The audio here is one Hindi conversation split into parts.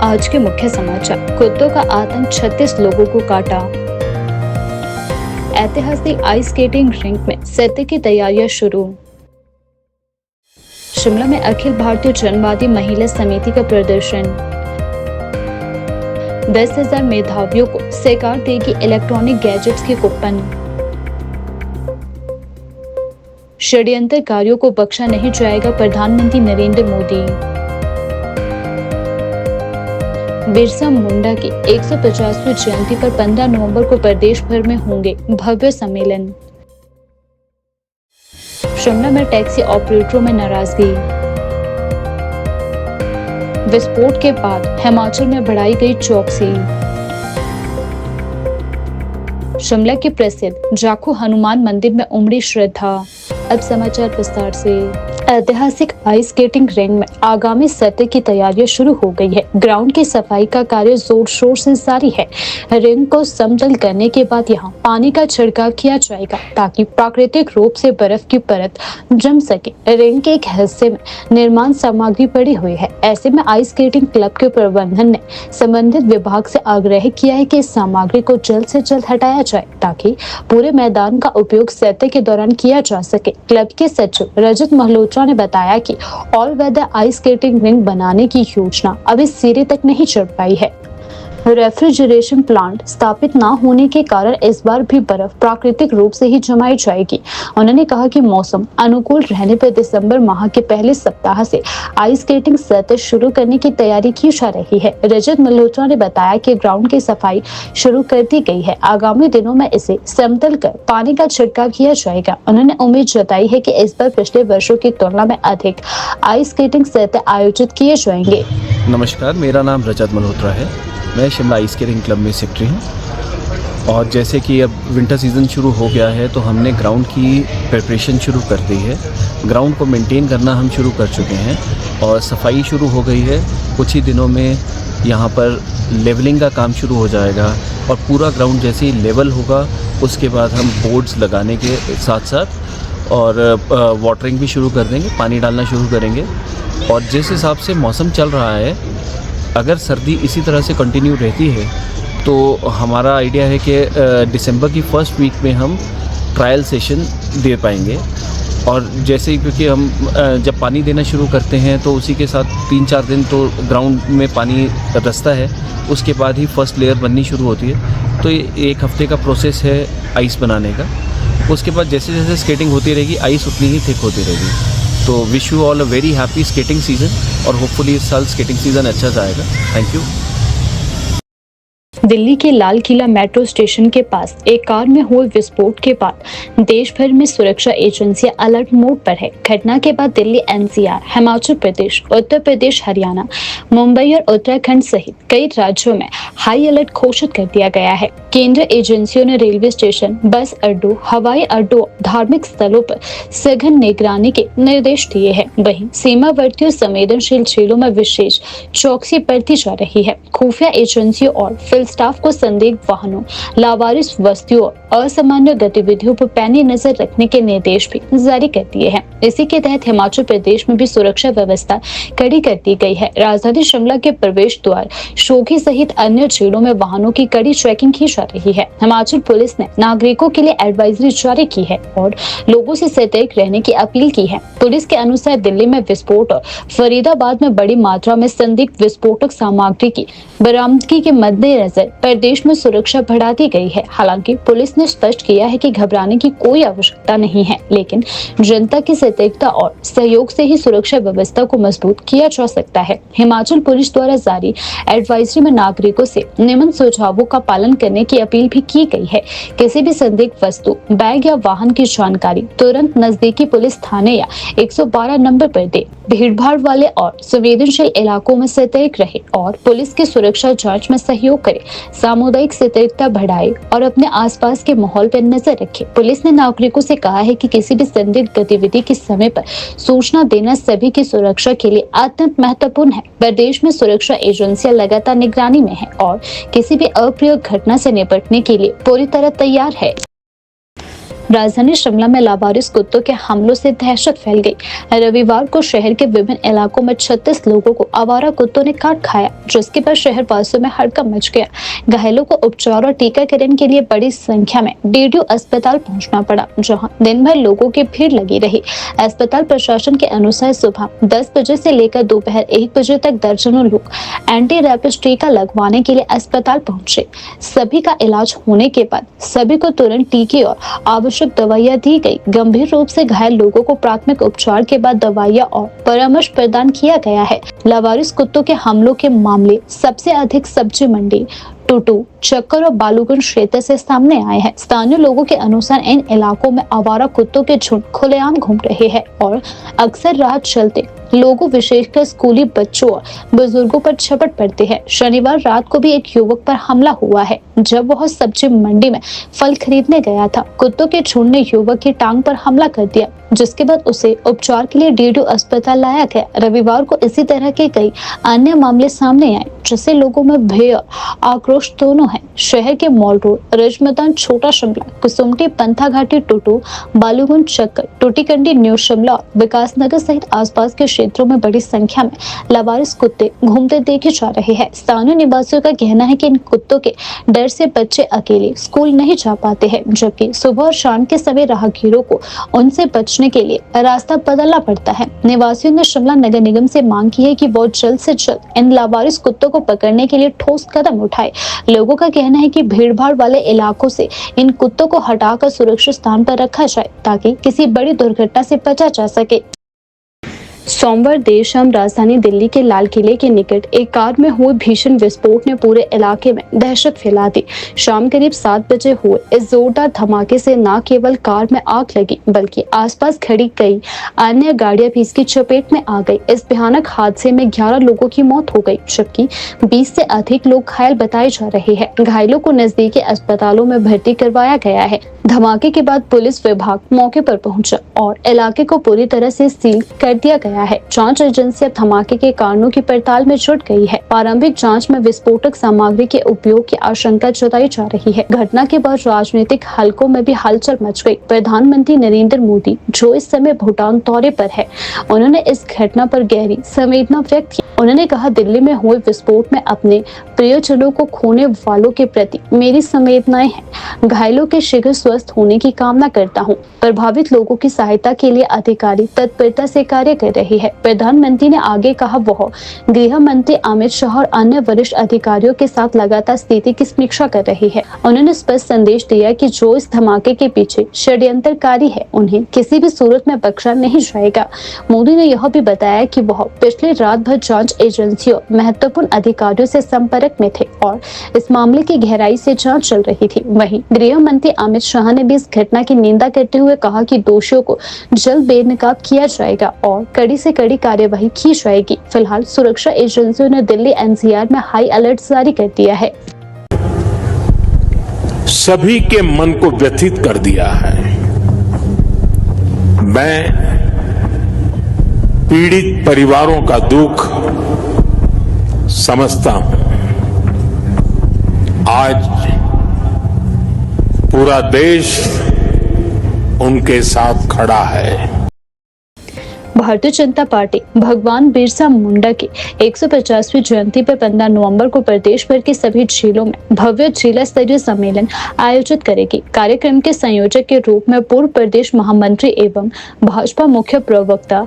आज के मुख्य समाचार। कुत्तों का आतंक 36 लोगों को काटा। ऐतिहासिक आइस स्केटिंग रिंक में सत्र की तैयारियां शुरू। शिमला में अखिल भारतीय जनवादी महिला समिति का प्रदर्शन। 10,000 मेधावियों को सरकार देगी इलेक्ट्रॉनिक गैजेट्स के कूपन। षड्यंत्रकारियों को बख्शा नहीं जाएगा, प्रधानमंत्री नरेंद्र मोदी। बिरसा मुंडा की 150वीं जयंती पर 15 नवंबर को प्रदेश भर में होंगे भव्य सम्मेलन। शिमला में टैक्सी ऑपरेटरों में नाराजगी। विस्फोट के बाद हिमाचल में बढ़ाई गई चौकसी। शिमला के प्रसिद्ध जाखू हनुमान मंदिर में उमड़ी श्रद्धा। अब समाचार विस्तार से। ऐतिहासिक आइस स्केटिंग रिंग में आगामी सत्र की तैयारियां शुरू हो गई है। ग्राउंड की सफाई का कार्य जोर शोर से जारी है। रिंग को समतल करने के बाद यहां पानी का छिड़काव किया जाएगा ताकि प्राकृतिक रूप से बर्फ की परत जम सके। रिंग के एक हिस्से में निर्माण सामग्री पड़ी हुई है। ऐसे में आइस स्केटिंग क्लब के प्रबंधन ने संबंधित विभाग से आग्रह किया है कि इस सामग्री को जल्द से जल्द हटाया जाए ताकि पूरे मैदान का उपयोग सत्र के दौरान किया जा सके। क्लब के सचिव रजत मल्होत्रा ने बताया कि all weather ice skating rink बनाने की योजना अभी सिरे तक नहीं चढ़ पाई है। रेफ्रिजरेशन प्लांट स्थापित न होने के कारण इस बार भी बर्फ प्राकृतिक रूप से ही जमाई जाएगी। उन्होंने कहा कि मौसम अनुकूल रहने पर दिसंबर माह के पहले सप्ताह से आइस स्केटिंग सत्र शुरू करने की तैयारी की जा रही है। रजत मल्होत्रा ने बताया कि ग्राउंड की सफाई शुरू कर दी गई है। आगामी दिनों में इसे समतल कर पानी का छिड़काव किया जाएगा। उन्होंने उम्मीद जताई है कि इस बार पिछले वर्षों की तुलना में अधिक आइस स्केटिंग सत्र आयोजित किए जाएंगे। नमस्कार, मेरा नाम रजत मल्होत्रा है। मैं शिमला आइस स्केटिंग क्लब में सेक्रेटरी हूँ और जैसे कि अब विंटर सीज़न शुरू हो गया है तो हमने ग्राउंड की प्रिपरेशन शुरू कर दी है। ग्राउंड को मेंटेन करना हम शुरू कर चुके हैं और सफाई शुरू हो गई है। कुछ ही दिनों में यहाँ पर लेवलिंग का काम शुरू हो जाएगा और पूरा ग्राउंड जैसे ही लेवल होगा उसके बाद हम बोर्ड्स लगाने के साथ साथ और वाटरिंग भी शुरू कर देंगे, पानी डालना शुरू करेंगे। और जिस हिसाब से मौसम चल रहा है, अगर सर्दी इसी तरह से कंटिन्यू रहती है तो हमारा आइडिया है कि दिसंबर की फर्स्ट वीक में हम ट्रायल सेशन दे पाएंगे। और जैसे ही क्योंकि हम जब पानी देना शुरू करते हैं तो उसी के साथ 3-4 दिन तो ग्राउंड में पानी रसता है, उसके बाद ही फर्स्ट लेयर बननी शुरू होती है। तो ये 1 हफ्ते का प्रोसेस है आइस बनाने का। उसके बाद जैसे जैसे स्केटिंग होती रहेगी आइस उतनी ही थिक होती रहेगी। तो wish you all a very happy skating season और होपफुली इस साल स्केटिंग सीज़न अच्छा जाएगा। Thank you. दिल्ली के लाल किला मेट्रो स्टेशन के पास एक कार में हुए विस्फोट के बाद देश भर में सुरक्षा एजेंसियां अलर्ट मोड पर है। घटना के बाद दिल्ली, एनसीआर, हिमाचल प्रदेश, उत्तर प्रदेश, हरियाणा, मुंबई और उत्तराखंड सहित कई राज्यों में हाई अलर्ट घोषित कर दिया गया है। केंद्रीय एजेंसियों ने रेलवे स्टेशन, बस अड्डों, हवाई अड्डों, धार्मिक स्थलों पर सघन निगरानी के निर्देश दिए हैं। वहीं सीमावर्ती और संवेदनशील जिलों में विशेष चौकसी बरती जा रही है। खुफिया एजेंसियों और फील्ड स्टाफ को संदिग्ध वाहनों, लावारिस वस्तुओं और असामान्य गतिविधियों पर पैनी नजर रखने के निर्देश भी जारी कर दिए हैं। इसी के तहत हिमाचल प्रदेश में भी सुरक्षा व्यवस्था कड़ी कर दी गई है। राजधानी शिमला के प्रवेश द्वार, शोघी सहित अन्य जिलों में वाहनों की कड़ी चेकिंग की जा रही है। हिमाचल पुलिस ने नागरिकों के लिए एडवाइजरी जारी की है और लोगों से सतर्क रहने की अपील की है। पुलिस के अनुसार दिल्ली में विस्फोट और फरीदाबाद में बड़ी मात्रा में संदिग्ध विस्फोटक सामग्री की बरामदगी के मद्देनजर प्रदेश में सुरक्षा बढ़ा दी गई है। हालांकि पुलिस ने स्पष्ट किया है कि घबराने की कोई आवश्यकता नहीं है, लेकिन जनता की सतर्कता और सहयोग से ही सुरक्षा व्यवस्था को मजबूत किया जा सकता है। हिमाचल पुलिस द्वारा जारी एडवाइजरी में नागरिकों से निम्न सुझावों का पालन करने की अपील भी की गई है। किसी भी संदिग्ध वस्तु, बैग या वाहन की जानकारी तुरंत नजदीकी पुलिस थाने या 112 नंबर पर दे। भीड़भाड़ वाले और संवेदनशील इलाकों में सतर्क रहे और पुलिस की सुरक्षा जांच में सहयोग करे। सामुदायिक सतर्कता बढ़ाए और अपने आसपास के माहौल पर नजर रखे। पुलिस ने नागरिकों से कहा है कि किसी भी संदिग्ध गतिविधि के समय पर सूचना देना सभी की सुरक्षा के लिए अत्यंत महत्वपूर्ण है। प्रदेश में सुरक्षा एजेंसियां लगातार निगरानी में है और किसी भी अप्रिय घटना से निपटने के लिए पूरी तरह तैयार है। राजधानी शिमला में लावारिस कुत्तों के हमलों से दहशत फैल गई। रविवार को शहर के विभिन्न इलाकों में 36 लोगों को आवारा कुत्तों ने काट खाया, जिसके बाद शहरवासियों में हड़कंप मच गया। घायलों को उपचार और टीकाकरण के लिए बड़ी संख्या में डीडीयू अस्पताल पहुंचना पड़ा, जहां दिन भर लोगों की भीड़ लगी रही। अस्पताल प्रशासन के अनुसार सुबह 10 बजे से लेकर दोपहर 1 बजे तक दर्जनों लोग एंटी रैबिस टीका लगवाने के लिए अस्पताल पहुंचे। सभी का इलाज होने के बाद सभी को तुरंत टीके और आवश्यक दवाइयां दी गई। गंभीर रूप से घायल लोगों को प्राथमिक उपचार के बाद दवाइयां और परामर्श प्रदान किया गया है। लावारिस कुत्तों के हमलों के मामले सबसे अधिक सब्जी मंडी, टूटू, चक्कर और बालूगंज क्षेत्र से सामने आए हैं। स्थानीय लोगों के अनुसार इन इलाकों में आवारा कुत्तों के झुंड खुलेआम घूम रहे हैं और अक्सर रात चलते लोगों, विशेषकर स्कूली बच्चों और बुजुर्गों पर झपट पड़ते हैं। शनिवार रात को भी एक युवक पर हमला हुआ है जब वह सब्जी मंडी में फल खरीदने गया था। कुत्तों के झुंड ने युवक की टांग पर हमला कर दिया, जिसके बाद उसे उपचार के लिए डीडीयू अस्पताल लाया गया। रविवार को इसी तरह के कई अन्य मामले सामने आए, जिससे लोगों में भय और आक्रोश दोनों है। शहर के मॉल रोड, रिज मैदान, छोटा शिमला, कुसुमटी, पंथा घाटी, टूटू, बालूगंज, चक्कर, टूटीकंडी, न्यू शिमला और विकास नगर सहित आसपास के क्षेत्रों में बड़ी संख्या में लावारिस कुत्ते घूमते देखे जा रहे हैं। स्थानीय निवासियों का कहना है कि इन कुत्तों के डर से बच्चे अकेले स्कूल नहीं जा पाते हैं, जबकि सुबह और शाम के समय राहगीरों को उनसे बचने के लिए रास्ता बदलना पड़ता है। निवासियों ने शिमला नगर निगम से मांग की है कि वो जल्द से जल्द इन लावारिस कुत्तों को पकड़ने के लिए ठोस कदम उठाए। लोगों का कहना है कि भीड़भाड़ वाले इलाकों से इन कुत्तों को हटाकर सुरक्षित स्थान पर रखा जाए, ताकि किसी बड़ी दुर्घटना से बचा जा सके। सोमवार देर शाम राजधानी दिल्ली के लाल किले के निकट एक कार में हुए भीषण विस्फोट ने पूरे इलाके में दहशत फैला दी। शाम करीब 7 बजे हुए इस जोरदार धमाके से न केवल कार में आग लगी, बल्कि आसपास खड़ी कई अन्य गाड़ियां भी इसकी चपेट में आ गई। इस भयानक हादसे में 11 लोगों की मौत हो गई, जबकि 20 से अधिक लोग घायल बताए जा रहे हैं। घायलों को नजदीकी अस्पतालों में भर्ती करवाया गया है। धमाके के बाद पुलिस विभाग मौके पर पहुंचा और इलाके को पूरी तरह से सील कर दिया गया है। जांच एजेंसियां धमाके के कारणों की पड़ताल में जुट गई है। प्रारंभिक जांच में विस्फोटक सामग्री के उपयोग की आशंका जताई जा रही है। घटना के बाद राजनीतिक हलकों में भी हलचल मच गई। प्रधानमंत्री नरेंद्र मोदी, जो इस समय भूटान दौरे पर है, उन्होंने इस घटना पर गहरी संवेदना व्यक्त की। उन्होंने कहा, दिल्ली में हुए विस्फोट में अपने प्रियजनों को खोने वालों के प्रति मेरी संवेदनाएं हैं। घायलों के शीघ्र स्वस्थ होने की कामना करता हूं। प्रभावित लोगों की सहायता के लिए अधिकारी तत्परता से कार्य कर रहे हैं। प्रधानमंत्री ने आगे कहा, वह गृह मंत्री अमित शाह और अन्य वरिष्ठ अधिकारियों के साथ लगातार स्थिति की समीक्षा कर रही है। उन्होंने स्पष्ट संदेश दिया कि जो इस धमाके के पीछे षड्यंत्रकारी है, उन्हें किसी भी सूरत में बख्शा नहीं जाएगा। मोदी ने यह भी बताया कि वह पिछली रात भर जांच एजेंसियों, महत्वपूर्ण अधिकारियों से संपर्क में थे और इस मामले की गहराई से जांच चल रही थी। वहीं गृह मंत्री अमित शाह ने भी इस घटना की निंदा करते हुए कहा कि दोषियों को जल्द बेनकाब किया जाएगा और कड़ी से कड़ी कार्यवाही की जाएगी। फिलहाल सुरक्षा एजेंसियों ने दिल्ली एनसीआर में हाई अलर्ट जारी कर दिया है। सभी के मन को व्यथित कर दिया है। मैं पीड़ित परिवारों का दुख समझता हूं। आज पूरा देश उनके साथ खड़ा है। भारतीय जनता पार्टी भगवान बिरसा मुंडा की 150वीं जयंती पर 15 नवंबर को प्रदेश भर की सभी जिलों में भव्य जिला स्तरीय सम्मेलन आयोजित करेगी। कार्यक्रम के संयोजक के रूप में पूर्व प्रदेश महामंत्री एवं भाजपा मुख्य प्रवक्ता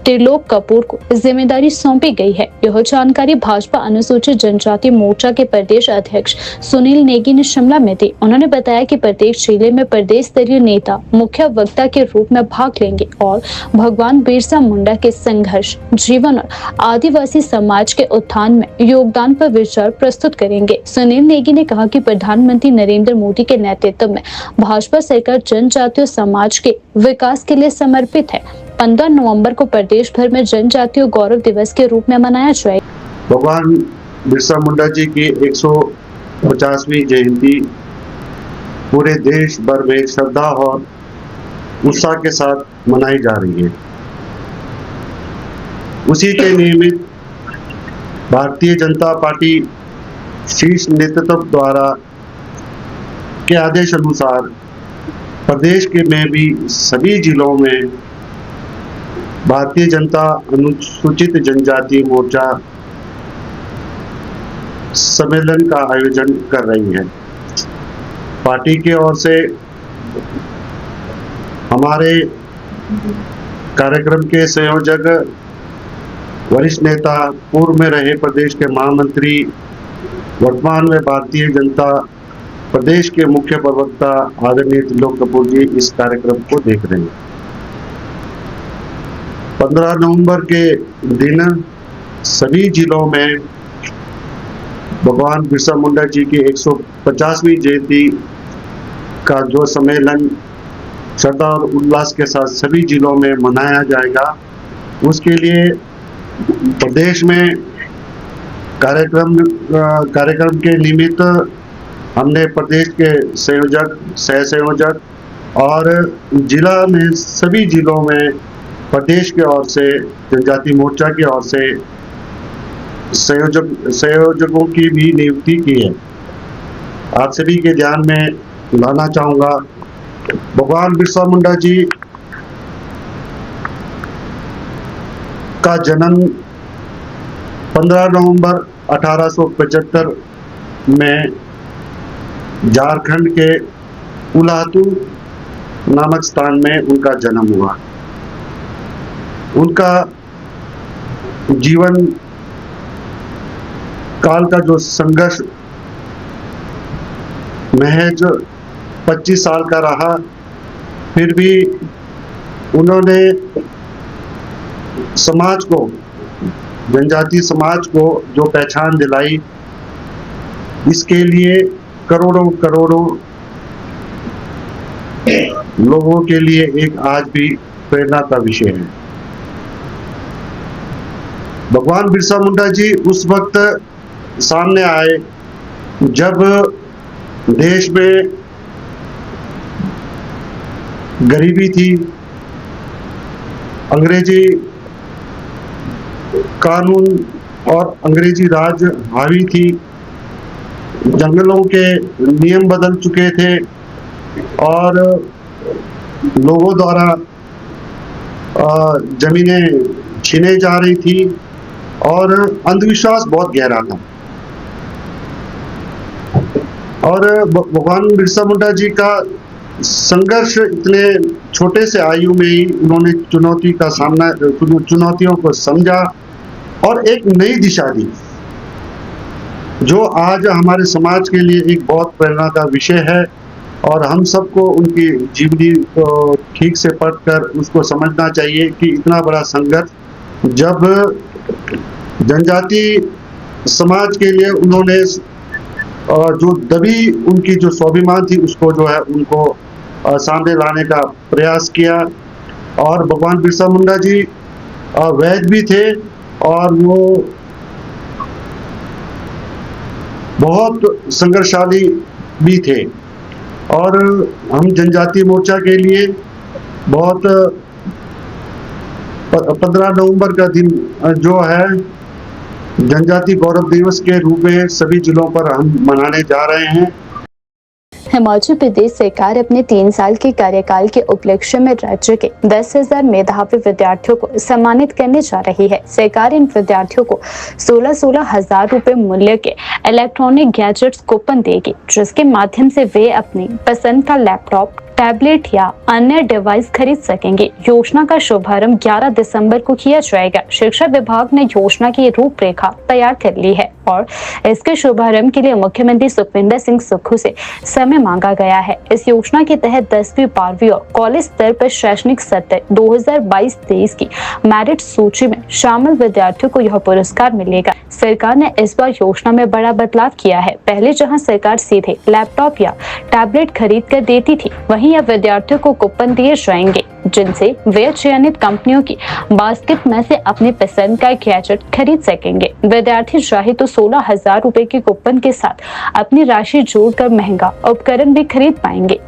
त्रिलोक कपूर को जिम्मेदारी सौंपी गई है। यह जानकारी भाजपा अनुसूचित जनजाति मोर्चा के प्रदेश अध्यक्ष सुनील नेगी ने शिमला में दी। उन्होंने बताया कि प्रत्येक जिले में प्रदेश स्तरीय नेता मुख्य वक्ता के रूप में भाग लेंगे और भगवान बिरसा मुंडा के संघर्ष, जीवन और आदिवासी समाज के उत्थान में योगदान पर विचार प्रस्तुत करेंगे। सुनील नेगी ने कहा कि प्रधानमंत्री नरेंद्र मोदी के नेतृत्व में भाजपा सरकार जनजातीय समाज के विकास के लिए समर्पित है। 15 नवंबर को प्रदेश भर में जनजातीय गौरव दिवस के रूप में मनाया जाएगा। भगवान बिरसा मुंडा जी की 150वीं जयंती पूरे देश भर में श्रद्धा और उत्साह के साथ मनाई जा रही है। उसी के निमित्त भारतीय जनता पार्टी शीर्ष नेतृत्व द्वारा के आदेश अनुसार प्रदेश के में भी सभी जिलों में भारतीय जनता अनुसूचित जनजाति मोर्चा सम्मेलन का आयोजन कर रही है। पार्टी की ओर से हमारे कार्यक्रम के संयोजक, वरिष्ठ नेता, पूर्व में रहे प्रदेश के महामंत्री, वर्तमान में भारतीय जनता प्रदेश के मुख्य प्रवक्ता आदरणीय त्रिलोक कपूर जी इस कार्यक्रम को देख रहे हैं। 15 नवंबर के दिन सभी जिलों में भगवान बिरसा मुंडा जी की 150वीं जयंती का जो सम्मेलन श्रद्धा और उल्लास के साथ सभी जिलों में मनाया जाएगा, उसके लिए प्रदेश में कार्यक्रम के निमित्त हमने प्रदेश के संयोजक, सह संयोजक और जिला में सभी जिलों में प्रदेश की ओर से, जनजाति मोर्चा की ओर से संयोजकों की भी नियुक्ति की है। आप सभी के ध्यान में लाना चाहूँगा, भगवान बिरसा मुंडा जी का जन्म 15 नवंबर 1875 में झारखंड के उलातू नामक स्थान में उनका जन्म हुआ। उनका जीवन काल का जो संघर्ष महज 25 साल का रहा, फिर भी उन्होंने समाज को, जनजाति समाज को जो पहचान दिलाई, इसके लिए करोड़ों लोगों के लिए एक आज भी प्रेरणा का विषय है। भगवान बिरसा मुंडा जी उस वक्त सामने आए जब देश में गरीबी थी, अंग्रेजी कानून और अंग्रेजी राज हावी थी, जंगलों के नियम बदल चुके थे और लोगों द्वारा जमीनें छीने जा रही थी और अंधविश्वास बहुत गहरा था। और भगवान बिरसा मुंडा जी का संघर्ष इतने छोटे से आयु में ही उन्होंने चुनौतियों को समझा और एक नई दिशा दी, जो आज हमारे समाज के लिए एक बहुत प्रेरणा का विषय है। और हम सबको उनकी जीवनी को ठीक से पढ़कर उसको समझना चाहिए कि इतना बड़ा संघर्ष जब जनजाति समाज के लिए उन्होंने जो दबी उनकी जो स्वाभिमान थी उसको जो है उनको सामने लाने का प्रयास किया। और भगवान बिरसा मुंडा जी वैद्य भी थे और वो बहुत संघर्षशाली भी थे। और हम जनजाति मोर्चा के लिए बहुत 15 नवंबर का दिन जो है जनजाति गौरव दिवस के रूप में सभी जिलों पर हम मनाने जा रहे हैं। हिमाचल प्रदेश सरकार अपने 3 साल के कार्यकाल के उपलक्ष्य में राज्य के 10,000 मेधावी विद्यार्थियों को सम्मानित करने जा रही है। सरकार इन विद्यार्थियों को 16 हजार रुपए मूल्य के इलेक्ट्रॉनिक गैजेट्स कूपन देगी, जिसके माध्यम से वे अपनी पसंद का लैपटॉप, टैबलेट या अन्य डिवाइस खरीद सकेंगे। योजना का शुभारंभ 11 दिसंबर को किया जाएगा। शिक्षा विभाग ने योजना की रूपरेखा तैयार कर ली है और इसके शुभारंभ के लिए मुख्यमंत्री सुखविंदर सिंह सुक्खू से समय मांगा गया है। इस योजना के तहत 10वीं, 12वीं और कॉलेज स्तर पर शैक्षणिक सत्र 2022-23 की मेरिट सूची में शामिल विद्यार्थियों को यह पुरस्कार मिलेगा। सरकार ने इस बार योजना में बड़ा बदलाव किया है। पहले जहां सरकार सीधे लैपटॉप या टैबलेट खरीद कर देती थी, वहीं अब विद्यार्थियों को कूपन दिए जाएंगे, जिनसे वे चयनित कंपनियों की बास्केट में से अपनी पसंद का गैजेट खरीद सकेंगे। विद्यार्थी चाहे तो 16 हजार रुपए के कूपन के साथ अपनी राशि जोड़कर महंगा उपकरण भी खरीद पाएंगे।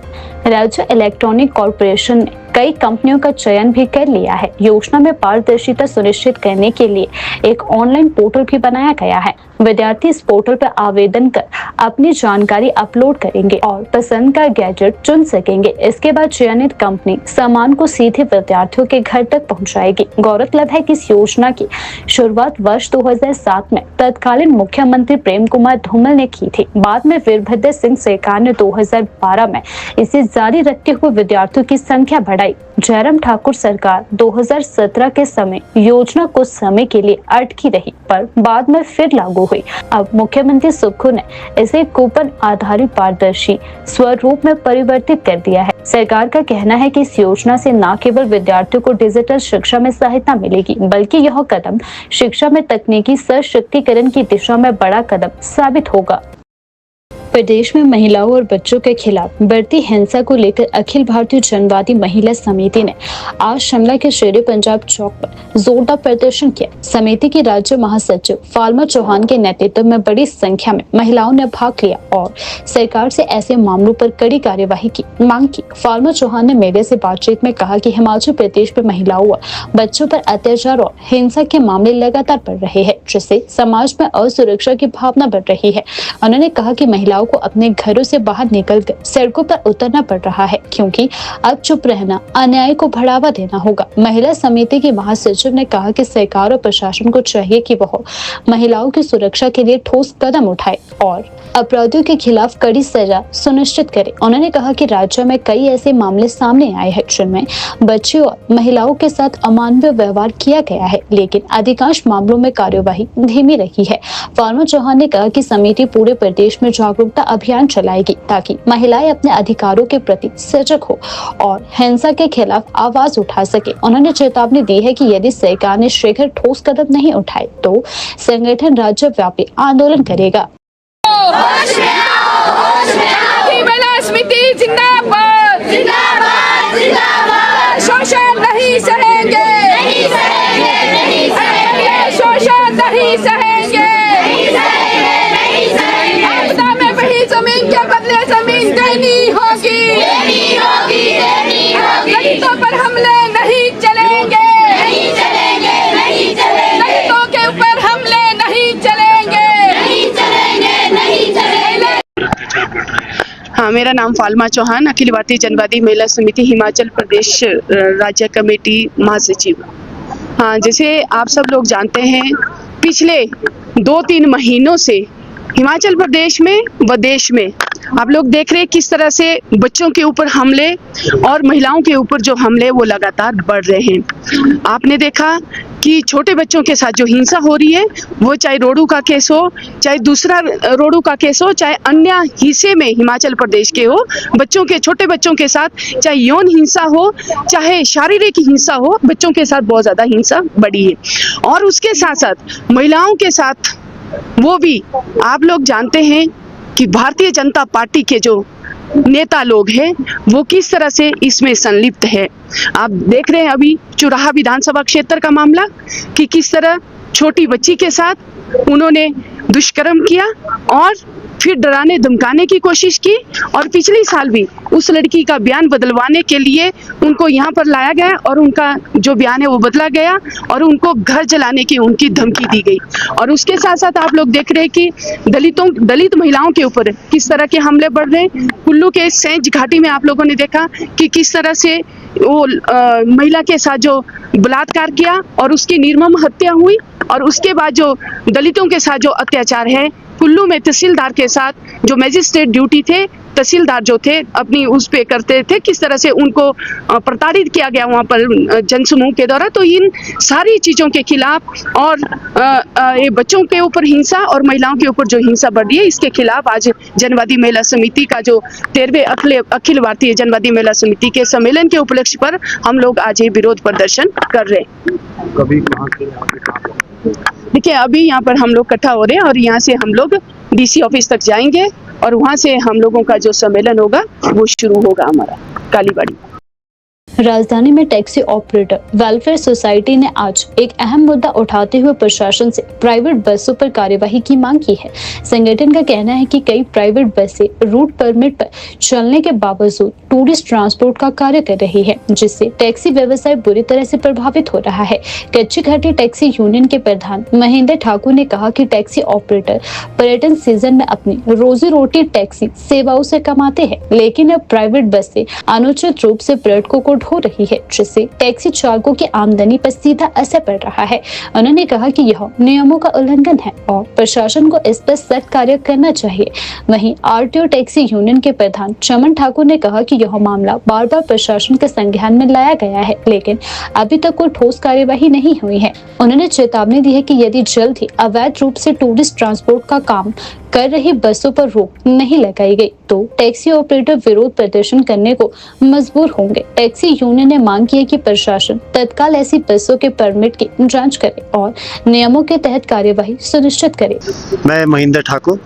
राज्य इलेक्ट्रॉनिक कॉर्पोरेशन ने कई कंपनियों का चयन भी कर लिया है। योजना में पारदर्शिता सुनिश्चित करने के लिए एक ऑनलाइन पोर्टल भी बनाया गया है। विद्यार्थी इस पोर्टल पर आवेदन कर अपनी जानकारी अपलोड करेंगे और पसंद का गैजेट चुन सकेंगे। इसके बाद चयनित कंपनी सामान को सीधे विद्यार्थियों के घर तक पहुंचाएगी। गौरतलब है कि इस योजना की शुरुआत वर्ष 2007 में तत्कालीन मुख्यमंत्री प्रेम कुमार धूमल ने की थी। बाद में वीरभद्र सिंह सरकार ने 2012 में इसे जारी रखते हुए विद्यार्थियों की संख्या बढ़ाई। जयराम ठाकुर सरकार 2017 के समय योजना कुछ समय के लिए अटकी रही, पर बाद में फिर लागू हुई। अब मुख्यमंत्री सुक्खू ने इसे कूपन आधारित पारदर्शी स्वरूप में परिवर्तित कर दिया है। सरकार का कहना है कि इस योजना से न केवल विद्यार्थियों को डिजिटल शिक्षा में सहायता मिलेगी, बल्कि यह कदम शिक्षा में तकनीकी सशक्तिकरण की दिशा में बड़ा कदम साबित होगा। प्रदेश में महिलाओं और बच्चों के खिलाफ बढ़ती हिंसा को लेकर अखिल भारतीय जनवादी महिला समिति ने आज शिमला के शेरे पंजाब चौक पर जोरदार प्रदर्शन किया। समिति की राज्य महासचिव फाल्मा चौहान के नेतृत्व में बड़ी संख्या में महिलाओं ने भाग लिया और सरकार से ऐसे मामलों पर कड़ी कार्यवाही की मांग की। फाल्मा चौहान ने मीडिया से बातचीत में कहा कि हिमाचल प्रदेश में महिलाओं और बच्चों पर अत्याचार और हिंसा के मामले लगातार बढ़ रहे हैं, जिससे समाज में असुरक्षा की भावना बढ़ रही है। उन्होंने कहा कि महिलाओं को अपने घरों से बाहर निकलकर सड़कों पर उतरना पड़ रहा है, क्योंकि अब चुप रहना अन्याय को बढ़ावा देना होगा। महिला समिति की महासचिव ने कहा कि सरकार और प्रशासन को चाहिए कि वह महिलाओं की सुरक्षा के लिए ठोस कदम उठाए और अपराधियों के खिलाफ कड़ी सजा सुनिश्चित करे। उन्होंने कहा कि राज्य में कई ऐसे मामले सामने आए हैं जिनमें बच्चियों और महिलाओं के साथ अमानवीय व्यवहार किया गया है, लेकिन अधिकांश मामलों में कार्यवाही धीमी रही है। फाल्मा चौहान ने कहा कि समिति पूरे प्रदेश में जागरूकता अभियान चलाएगी ताकि महिलाएं अपने अधिकारों के प्रति सजग हो और हिंसा के खिलाफ आवाज उठा सके। उन्होंने चेतावनी दी है कि यदि सरकार ने शीघ्र ठोस कदम नहीं उठाए तो संगठन राज्यव्यापी आंदोलन करेगा। महिला समिति जिंदाबाद, जिंदाबाद, जिंदाबाद। शोषण नहीं सहेंगे, नहीं सहेंगे, नहीं सहेंगे। शोषण नहीं सहेंगे, नहीं सहेंगे, नहीं सहेंगे। आपदा में वही जमीन के बदले जमीन देनी होगी, देनी होगी, देनी होगी। दलितों पर हमले नहीं चलेंगे, नहीं चलेंगे, नहीं चलेंगे। दलितों के ऊपर हमले नहीं चलेंगे, नहीं चलेंगे, नहीं चलेंगे। हाँ, मेरा नाम फाल्मा चौहान, अखिल भारतीय जनवादी महिला समिति हिमाचल प्रदेश राज्य कमेटी महासचिव। हाँ, जैसे आप सब लोग जानते हैं, पिछले 2-3 महीनों से हिमाचल प्रदेश में व देश में आप लोग देख रहे हैं किस तरह से बच्चों के ऊपर हमले और महिलाओं के ऊपर जो हमले वो लगातार बढ़ रहे हैं। आपने देखा कि छोटे बच्चों के साथ जो हिंसा हो रही है, वो चाहे रोडू का केस हो, चाहे दूसरा रोडू का केस हो, चाहे अन्य हिस्से में हिमाचल प्रदेश के हो, बच्चों के छोटे बच्चों के साथ चाहे यौन हिंसा हो, चाहे शारीरिक हिंसा हो, बच्चों के साथ बहुत ज़्यादा हिंसा बढ़ी है। और उसके साथ साथ महिलाओं के साथ वो भी आप लोग जानते हैं कि भारतीय जनता पार्टी के जो नेता लोग हैं वो किस तरह से इसमें संलिप्त है। आप देख रहे हैं अभी चुराहा विधानसभा क्षेत्र का मामला कि किस तरह छोटी बच्ची के साथ उन्होंने दुष्कर्म किया और फिर डराने धमकाने की कोशिश की, और पिछले साल भी उस लड़की का बयान बदलवाने के लिए उनको यहाँ पर लाया गया और उनका जो बयान है वो बदला गया और उनको घर जलाने की उनकी धमकी दी गई। और उसके साथ साथ आप लोग देख रहे हैं कि दलित महिलाओं के ऊपर किस तरह के हमले बढ़ रहे हैं। कुल्लू के सेंज घाटी में आप लोगों ने देखा कि किस तरह से वो महिला के साथ जो बलात्कार किया और उसकी निर्मम हत्या हुई, और उसके बाद जो दलितों के साथ जो अत्याचार है, कुल्लू में तहसीलदार के साथ जो मजिस्ट्रेट ड्यूटी थे, तहसीलदार जो थे अपनी उस पे करते थे, किस तरह से उनको प्रताड़ित किया गया वहाँ पर जनसमूह के द्वारा। तो इन सारी चीज़ों के खिलाफ और ये बच्चों के ऊपर हिंसा और महिलाओं के ऊपर जो हिंसा बढ़ रही है, इसके खिलाफ आज जनवादी महिला समिति का जो 13वें अखिल भारतीय जनवादी महिला समिति के सम्मेलन के उपलक्ष्य पर हम लोग आज ये विरोध प्रदर्शन कर रहे हैं। कभी कहाँ से देखिए, अभी यहाँ पर हम लोग इकट्ठा हो रहे हैं और यहाँ से हम लोग डीसी ऑफिस तक जाएंगे और वहाँ से हम लोगों का जो सम्मेलन होगा वो शुरू होगा हमारा कालीबाड़ी। राजधानी में टैक्सी ऑपरेटर वेलफेयर सोसाइटी ने आज एक अहम मुद्दा उठाते हुए प्रशासन से प्राइवेट बसों पर कार्यवाही की मांग की है। संगठन का कहना है कि कई प्राइवेट बसें रूट परमिट पर चलने के बावजूद टूरिस्ट ट्रांसपोर्ट का कार्य कर रही है, जिससे टैक्सी व्यवसाय बुरी तरह से प्रभावित हो रहा है। कच्ची घाटी टैक्सी यूनियन के प्रधान महेंद्र ठाकुर ने कहा कि टैक्सी ऑपरेटर पर्यटन सीजन में अपनी रोजी रोटी टैक्सी सेवाओं से कमाते हैं, लेकिन अब प्राइवेट बसें अनुचित रूप से पर्यटकों को ढो रही है, जिससे टैक्सी चालकों की आमदनी पर सीधा असर पड़ रहा है। उन्होंने कहा कि यह नियमों का उल्लंघन है और प्रशासन को इस पर सख्त कार्य करना चाहिए। वहीं आरटीओ टैक्सी यूनियन के प्रधान चमन ठाकुर ने कहा कि यह मामला बार बार प्रशासन के संज्ञान में लाया गया है, लेकिन अभी तक कोई ठोस कार्यवाही नहीं हुई है। उन्होंने चेतावनी दी है कि यदि जल्द ही अवैध रूप से टूरिस्ट ट्रांसपोर्ट का काम कर रही बसों पर रोक नहीं लगाई गई तो टैक्सी ऑपरेटर विरोध प्रदर्शन करने को मजबूर होंगे। टैक्सी यूनियन ने मांग की है कि प्रशासन तत्काल ऐसी बसों के परमिट की जांच करे और नियमों के तहत कार्यवाही सुनिश्चित करे। मैं महेंद्र ठाकुर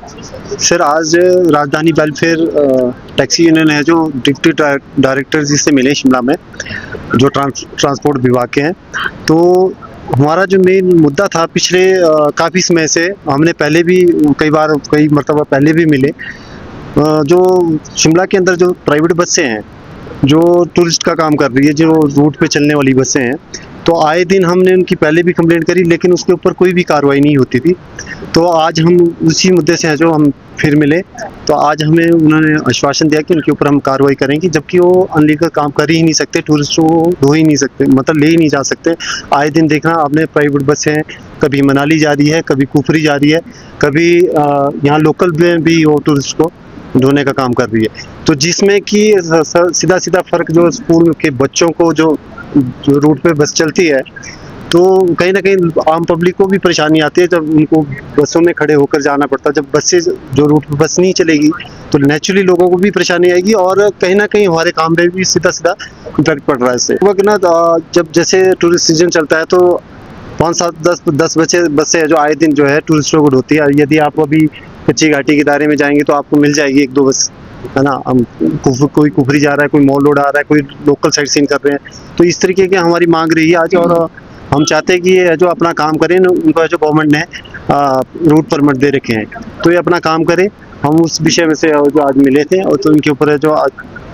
सर, आज राजधानी वेलफेयर टैक्सी यूनियन है जो डिप्टी डायरेक्टर जी से मिले शिमला में, जो ट्रांसपोर्ट विभाग के हैं। तो हमारा जो मेन मुद्दा था पिछले काफ़ी समय से, हमने पहले भी कई मरतबा पहले भी मिले, जो शिमला के अंदर जो प्राइवेट बसें हैं जो टूरिस्ट का काम कर रही है, जो रूट पे चलने वाली बसें हैं, तो आए दिन हमने उनकी पहले भी कंप्लेंट करी, लेकिन उसके ऊपर कोई भी कार्रवाई नहीं होती थी। तो आज हम उसी मुद्दे से हैं जो हम फिर मिले, तो आज हमें उन्होंने आश्वासन दिया कि उनके ऊपर हम कार्रवाई करेंगे, जबकि वो अनलीगल काम कर ही नहीं सकते, टूरिस्टों को ढो ही नहीं सकते, मतलब ले ही नहीं जा सकते। आए दिन देखना आपने प्राइवेट बसें कभी मनाली जा रही है, कभी कुफरी जा रही है, कभी यहाँ लोकल में भी वो टूरिस्ट को ढोने का काम कर रही है। तो जिसमें कि सीधा सीधा फ़र्क जो स्कूल के बच्चों को जो रूट पे बस चलती है, तो कहीं ना कहीं आम पब्लिक को भी परेशानी आती है जब उनको बसों में खड़े होकर जाना पड़ता है। जब बसें जो रूट पे बस नहीं चलेगी तो नेचुरली लोगों को भी परेशानी आएगी और कहीं ना कहीं हमारे काम में भी सीधा सीधा इम्पैक्ट पड़ रहा है इससे। वक्त ना जब जैसे टूरिस्ट सीजन चलता है तो 5-7-10 बसें जो आए दिन जो है टूरिस्टों को ढोती है। यदि आप अभी कच्ची घाटी के दायरे में जाएंगे तो आपको मिल जाएगी 1-2 बस, है ना। हम कोई कुफरी जा रहा है, कोई मॉल रोड आ रहा है, कोई लोकल साइट सीन कर रहे हैं। तो इस तरीके की हमारी मांग रही है आज, और हम चाहते हैं कि ये जो अपना काम करें, उनको जो गवर्नमेंट ने रूट परमिट दे रखे हैं तो ये अपना काम करें। हम उस विषय में से जो आज मिले थे और तो इनके ऊपर है जो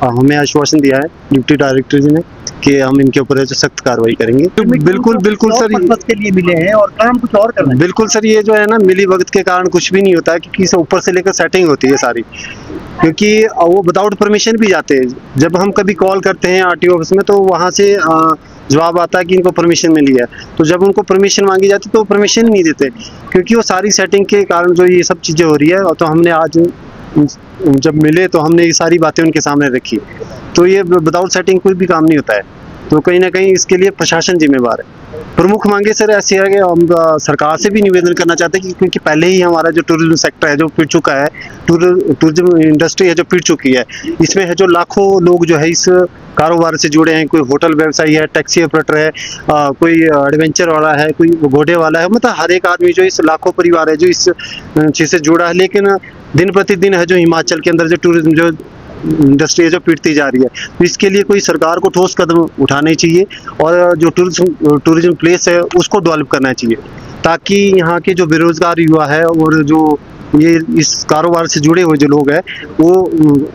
हमें आश्वासन दिया है डिप्टी डायरेक्टर जी ने कि हम इनके ऊपर है जो सख्त कार्रवाई करेंगे। तो बिल्कुल सर, पर्पस के लिए मिले हैं और काम कुछ और करना है। बिल्कुल सर, ये जो है ना मिली वक्त के कारण कुछ भी नहीं होता है, क्योंकि इसे ऊपर से लेकर सेटिंग होती है सारी, क्योंकि वो विदाउट परमिशन भी जाते हैं। जब हम कभी कॉल करते हैं आरटीओ ऑफिस में तो वहाँ से जवाब आता है कि इनको परमिशन मिली है, तो जब उनको परमिशन मांगी जाती है तो परमिशन नहीं देते, क्योंकि वो सारी सेटिंग के कारण जो ये सब चीज़ें हो रही है। और तो हमने आज जब मिले तो हमने ये सारी बातें उनके सामने रखी, तो ये विदाउट सेटिंग कोई भी काम नहीं होता है। तो कहीं ना कहीं इसके लिए प्रशासन जिम्मेवार है। प्रमुख मांगे सर ऐसी है कि हम सरकार से भी निवेदन करना चाहते हैं कि क्योंकि पहले ही हमारा जो टूरिज्म सेक्टर है जो पिट चुका है, टूरिज्म इंडस्ट्री है जो पिट चुकी है, इसमें है जो लाखों लोग जो है इस कारोबार से जुड़े हैं। कोई होटल व्यवसायी है, टैक्सी ऑपरेटर है, कोई एडवेंचर वाला है, कोई घोड़े वाला है, मतलब हर एक आदमी जो इस लाखों परिवार है जो इस चीज़ से जुड़ा है। लेकिन दिन प्रतिदिन है जो हिमाचल के अंदर जो टूरिज्म जो इंडस्ट्री है जो पिटती जा रही है, तो इसके लिए कोई सरकार को ठोस कदम उठाने चाहिए और जो टूरिज्म प्लेस है उसको डेवलप करना चाहिए, ताकि यहाँ के जो बेरोजगार युवा है और जो ये इस कारोबार से जुड़े हुए जो लोग हैं वो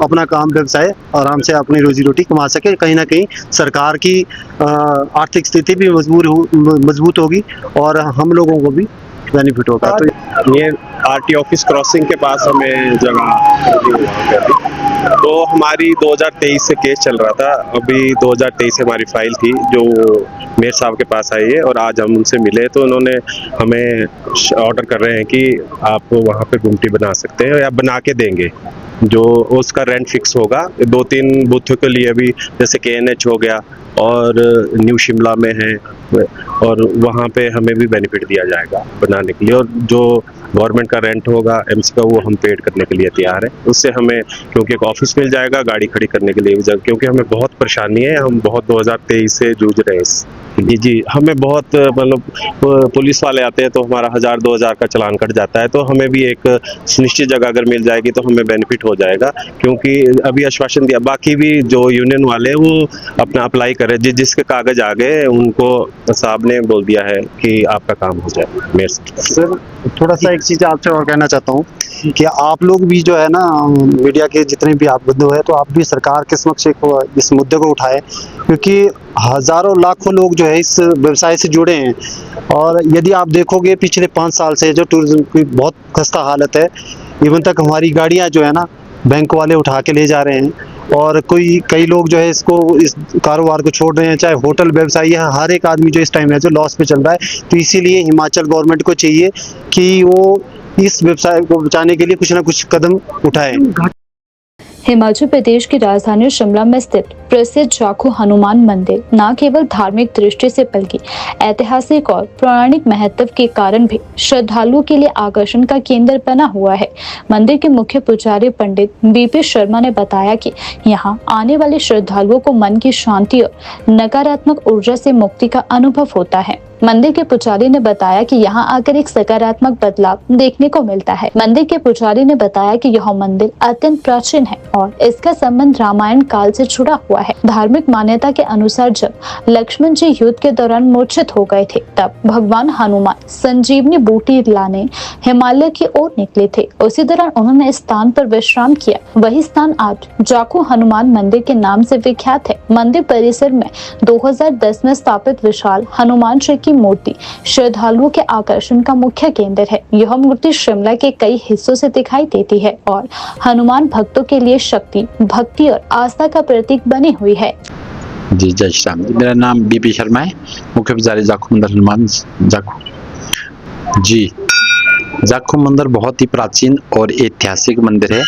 अपना काम व्यवसाय आराम से अपनी रोजी रोटी कमा सके। कहीं ना कहीं सरकार की आर्थिक स्थिति भी मजबूत होगी और हम लोगों को भी बेनिफिट होगा। तो ये आरटी ऑफिस क्रॉसिंग के पास हमें जगह तो हमारी 2023 से केस चल रहा था। अभी 2023 से हमारी फाइल थी जो मेयर साहब के पास आई है और आज हम उनसे मिले तो उन्होंने हमें ऑर्डर कर रहे हैं कि आप वहाँ पे गुमटी बना सकते हैं या बना के देंगे, जो उसका रेंट फिक्स होगा। 2-3 बूथों के लिए भी, जैसे KNH हो गया और न्यू शिमला में है, और वहाँ पे हमें भी बेनिफिट दिया जाएगा बनाने के लिए। और जो गवर्नमेंट का रेंट होगा MC का, वो हम पेड करने के लिए तैयार है। उससे हमें क्योंकि एक ऑफिस मिल जाएगा गाड़ी खड़ी करने के लिए भी, क्योंकि हमें बहुत परेशानी है, हम बहुत 2023 से जूझ रहे हैं जी हमें बहुत मतलब पुलिस वाले आते हैं तो हमारा 1000-2000 का चालान कट जाता है, तो हमें भी एक निश्चित जगह अगर मिल जाएगी तो हमें बेनिफिट हो जाएगा, क्योंकि अभी आश्वासन दिया, बाकी भी जो यूनियन वाले हैं वो अपना अप्लाई करें, जिसके कागज आ गए उनको साहब ने बोल दिया है कि आपका काम हो जाए। मेरे सर थोड़ा सा एक चीज़ आपसे और कहना चाहता हूँ कि आप लोग भी जो है ना, मीडिया के जितने भी आप बंधु हैं, तो आप भी सरकार के समक्ष इस मुद्दे को उठाएं, क्योंकि हजारों लाखों लोग जो है इस व्यवसाय से जुड़े हैं। और यदि आप देखोगे पिछले 5 साल से जो टूरिज्म की बहुत खस्ता हालत है, इवन तक हमारी गाड़ियां जो है ना बैंक वाले उठा के ले जा रहे हैं, और कई लोग जो है इस कारोबार को छोड़ रहे हैं, चाहे होटल व्यवसायी है, हर एक आदमी जो इस टाइम है जो लॉस पे चल रहा है। तो इसीलिए हिमाचल गवर्नमेंट को चाहिए कि वो इस व्यवसाय को बचाने के लिए कुछ ना कुछ कदम उठाए। हिमाचल प्रदेश की राजधानी शिमला में स्थित प्रसिद्ध जाखू हनुमान मंदिर न केवल धार्मिक दृष्टि से बल्कि ऐतिहासिक और पौराणिक महत्व के कारण भी श्रद्धालुओं के लिए आकर्षण का केंद्र बना हुआ है। मंदिर के मुख्य पुजारी पंडित बीपी शर्मा ने बताया कि यहाँ आने वाले श्रद्धालुओं को मन की शांति और नकारात्मक ऊर्जा से मुक्ति का अनुभव होता है। मंदिर के पुजारी ने बताया कि यहाँ आकर एक सकारात्मक बदलाव देखने को मिलता है। मंदिर के पुजारी ने बताया कि यह मंदिर अत्यंत प्राचीन है और इसका संबंध रामायण काल से जुड़ा हुआ है। धार्मिक मान्यता के अनुसार जब लक्ष्मण जी युद्ध के दौरान मूर्छित हो गए थे, तब भगवान हनुमान संजीवनी बूटी लाने हिमालय की ओर निकले थे। उसी दौरान उन्होंने इस स्थान पर विश्राम किया। वही स्थान आज जाखू हनुमान मंदिर के नाम से विख्यात है। मंदिर परिसर में 2010 में स्थापित विशाल हनुमान जी की मूर्ति श्रद्धालुओं के आकर्षण का मुख्य केंद्र है। यह मूर्ति शिमला के कई हिस्सों से दिखाई देती है और हनुमान भक्तों के लिए शक्ति, भक्ति और आस्था का प्रतीक बनी हुई है। जी जय श्री राम। मेरा नाम बीपी शर्मा है, मुख्य पुजारी जाखू मंदिर हनुमान जाखू। जी जाखू मंदिर बहुत ही प्राचीन और ऐतिहासिक मंदिर है।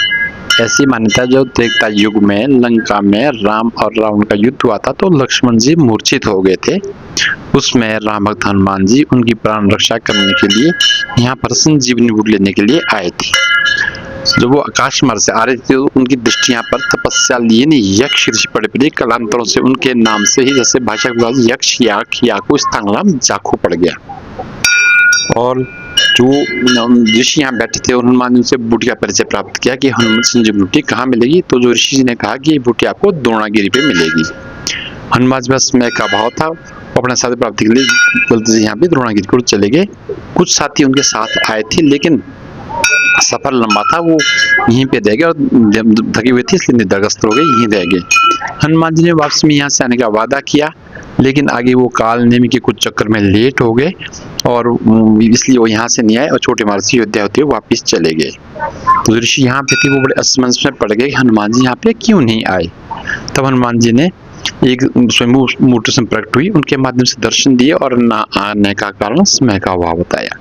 ऐसी मान्यता जो त्रेता युग में लंका में राम और रावण का युद्ध हुआ था, तो लक्ष्मण जी मूर्छित हो गए थे। उसमें राम भक्त हनुमान जी उनकी प्राण रक्षा करने के लिए यहाँ पर संजीवनी बूटी लेने के लिए आए थे। जब वो आकाश मार्ग से आ रहे थे, उनकी दृष्टि यहाँ पर तपस्या लिए नहीं यक्ष ऋषि पड़े पड़े, कालांतरों से उनके नाम से ही जैसे भाषा के यक्ष याकू स्थान जाखू पड़ गया। और जो ऋषि यहाँ बैठे थे, हनुमान जी से बूटी का परिचय प्राप्त किया कि हनुमान संजीवनी बूटी कहाँ मिलेगी। तो जो ऋषि जी ने कहा कि ये बूटी आपको द्रोणागिरी पे मिलेगी। हनुमान जी बस समय का भाव था, अपने साथ प्राप्ति के लिए गलती से यहाँ पे द्रोणागिरी को चले गए। कुछ साथी उनके साथ आए थे, लेकिन सफर लंबा था, वो यहीं पे रह गए और थके हुए थे इसलिए निद्राग्रस्त हो गए, यहीं रह गए। हनुमान जी ने वापस में यहाँ से आने का वादा किया, लेकिन आगे वो काल नेमी के कुछ चक्कर में लेट हो गए और इसलिए वो यहाँ से नहीं आए और छोटे मार्ग से अयोध्या होते हुए वापस चले गए। तो ऋषि यहाँ पे थे, वो बड़े असमंजस में पड़ गए हनुमान जी यहाँ पे क्यों नहीं आए। तब हनुमान जी ने एक स्वयं मूर्ति से प्रकट हुई, उनके माध्यम से दर्शन दिए और न आने का कारण समय का अभाव बताया।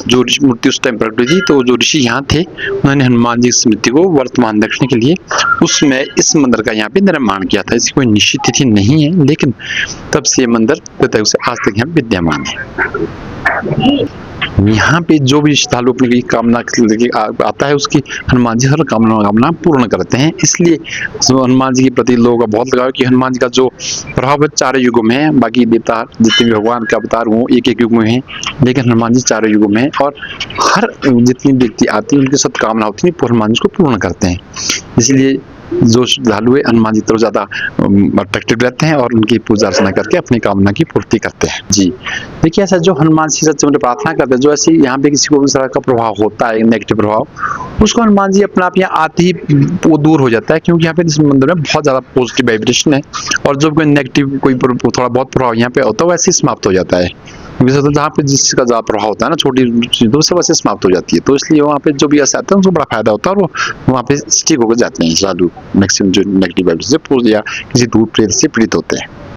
जो मूर्ति उस टाइम प्रकट हुई थी, तो जो ऋषि यहाँ थे उन्होंने हनुमान जी की स्मृति को वर्तमान रखने के लिए उसमें इस मंदिर का यहाँ पे निर्माण किया था। इसकी कोई निश्चित तिथि नहीं है, लेकिन तब से ये मंदिर आज तक यहाँ विद्यमान है। यहाँ पे जो भी श्रद्धालु अपनी कामना आता है, उसकी हनुमान जी हर कामना पूर्ण करते हैं। इसलिए हनुमान जी के प्रति लोगों का बहुत लगाव है कि हनुमान जी का जो प्रभाव है चारों युगों में है। बाकी देवता जितने भी भगवान के अवतार वो एक एक युग में हैं, लेकिन हनुमान जी चारों युगों में है और हर जितनी व्यक्ति आती है उनकी सत्कामना होती है, हनुमान जी को पूर्ण करते हैं। इसलिए जो श्रद्धालु है हनुमान जी तरफ ज्यादा अट्रैक्टिव रहते हैं और उनकी पूजा अर्चना करके अपनी कामना की पूर्ति करते हैं। जी देखिए, ऐसा जो हनुमान जी सच्चे में प्रार्थना करते हैं, जो ऐसे यहाँ पे किसी को भी तरह का प्रभाव होता है, नेगेटिव प्रभाव, उसको हनुमान जी अपने आप यहाँ आते ही वो दूर हो जाता है, क्योंकि यहाँ पे इस मंदिर में बहुत ज्यादा पॉजिटिव वाइब्रेशन है और जब कोई नेगेटिव कोई थोड़ा बहुत प्रभाव यहाँ पे होता है वैसे ही समाप्त हो जाता है। जहाँ पे जिसका ज्यादा प्रभाव होता है ना, छोटी चीजों से वैसे समाप्त हो जाती है। तो इसलिए वहाँ पे जो भी ऐसे आते हैं उनको बड़ा फायदा होता है और वो वहाँ पे स्टिक होकर जाते हैं श्रद्धालु मैक्सिमम जो नेगेटिव वाइब्रेशन से या किसी दूर प्रेत से पीड़ित होते हैं।